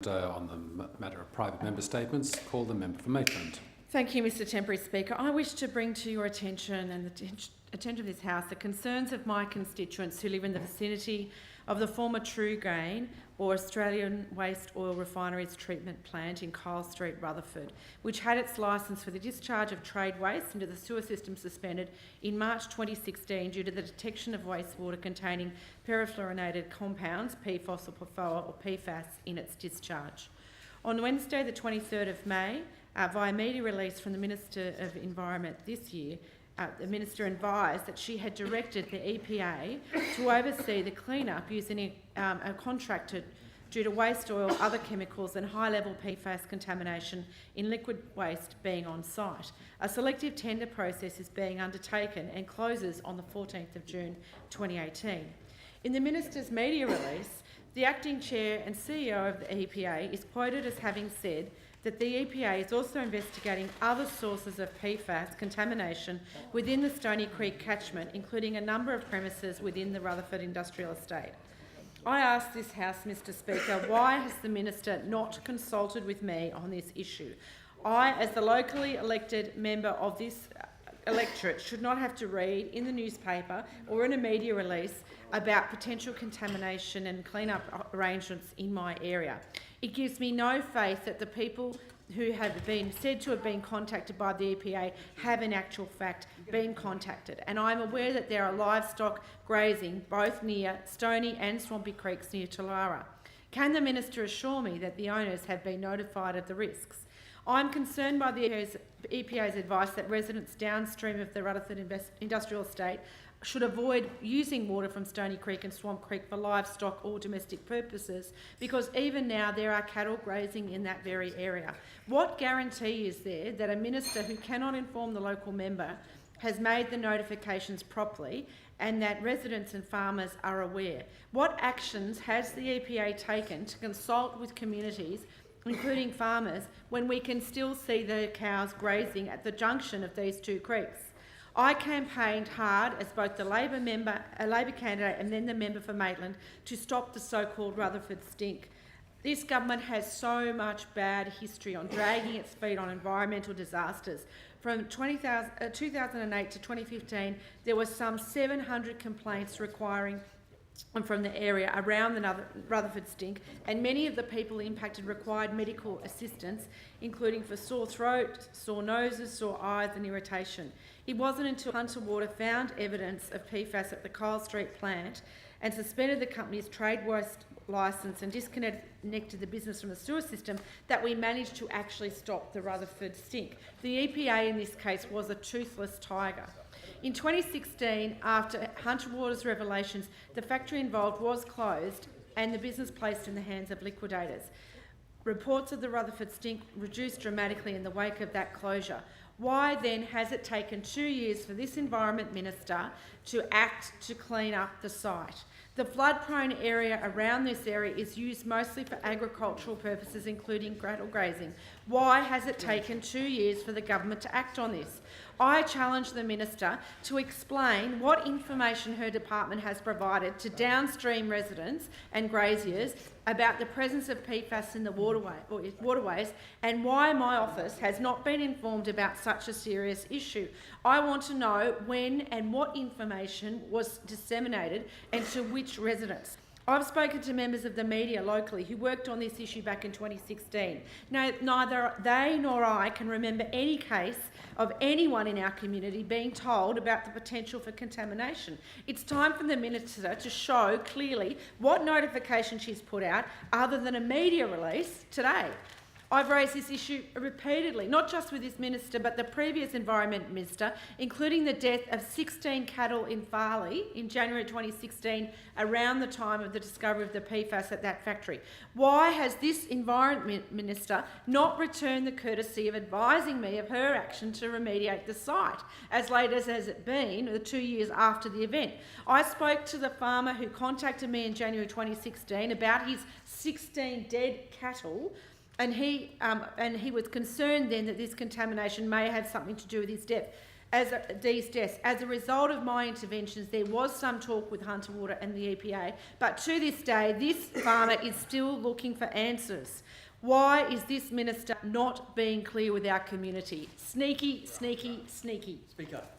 On the matter of private member statements, call the member for Maitland. Thank you, Mr Temporary Speaker. I wish to bring to your attention and the attention of this House the concerns of my constituents who live in the vicinity of the former Truegain or Australian Waste Oil Refineries treatment plant in Kyle Street, Rutherford, which had its licence for the discharge of trade waste into the sewer system suspended in March 2016 due to the detection of wastewater containing perfluorinated compounds, PFOS or PFOA or PFAS, in its discharge. On Wednesday, the 23rd of May, via media release from the Minister of Environment this year, the Minister advised that she had directed the EPA to oversee the clean-up using a contractor due to waste oil, other chemicals and high-level PFAS contamination in liquid waste being on site. A selective tender process is being undertaken and closes on the 14th of June 2018. In the Minister's media release, the Acting Chair and CEO of the EPA is quoted as having said that the EPA is also investigating other sources of PFAS contamination within the Stony Creek catchment, including a number of premises within the Rutherford Industrial Estate. I ask this House, Mr Speaker, why has the Minister not consulted with me on this issue? I, as the locally elected member of this electorate, should not have to read in the newspaper or in a media release about potential contamination and clean-up arrangements in my area. It gives me no faith that the people who have been said to have been contacted by the EPA have in actual fact been contacted, and I'm aware that there are livestock grazing both near Stony and Swampy Creeks near Tullara. Can the Minister assure me that the owners have been notified of the risks? I'm concerned by the EPA's advice that residents downstream of the Rutherford Industrial Estate should avoid using water from Stony Creek and Swamp Creek for livestock or domestic purposes, because even now there are cattle grazing in that very area. What guarantee is there that a minister who cannot inform the local member has made the notifications properly and that residents and farmers are aware? What actions has the EPA taken to consult with communities, including farmers, when we can still see the cows grazing at the junction of these two creeks? I campaigned hard as both the Labor candidate and then the member for Maitland to stop the so-called Rutherford stink. This government has so much bad history on dragging its feet on environmental disasters. From 2008 to 2015, there were some 700 complaints requiring from the area around the Rutherford stink, and many of the people impacted required medical assistance, including for sore throat, sore noses, sore eyes and irritation. It wasn't until Hunter Water found evidence of PFAS at the Kyle Street plant and suspended the company's trade waste licence and disconnected the business from the sewer system that we managed to actually stop the Rutherford stink. The EPA in this case was a toothless tiger. In 2016, after Hunter Water's revelations, the factory involved was closed and the business placed in the hands of liquidators. Reports of the Rutherford stink reduced dramatically in the wake of that closure. Why then has it taken 2 years for this Environment Minister to act to clean up the site? The flood-prone area around this area is used mostly for agricultural purposes, including cattle grazing. Why has it taken 2 years for the government to act on this? I challenge the Minister to explain what information her department has provided to downstream residents and graziers about the presence of PFAS in the waterways and why my office has not been informed about such a serious issue. I want to know when and what information was disseminated and to which residents. I've spoken to members of the media locally who worked on this issue back in 2016. Now, neither they nor I can remember any case of anyone in our community being told about the potential for contamination. It's time for the Minister to show clearly what notification she's put out other than a media release today. I've raised this issue repeatedly, not just with this minister, but the previous Environment Minister, including the death of 16 cattle in Farley in January 2016, around the time of the discovery of the PFAS at that factory. Why has this Environment Minister not returned the courtesy of advising me of her action to remediate the site, as late as has it been, the 2 years after the event? I spoke to the farmer who contacted me in January 2016 about his 16 dead cattle, and he was concerned then that this contamination may have something to do with his death. these deaths. As a result of my interventions, there was some talk with Hunter Water and the EPA, but to this day, this farmer is still looking for answers. Why is this minister not being clear with our community? Sneaky, sneaky, sneaky. Speak up.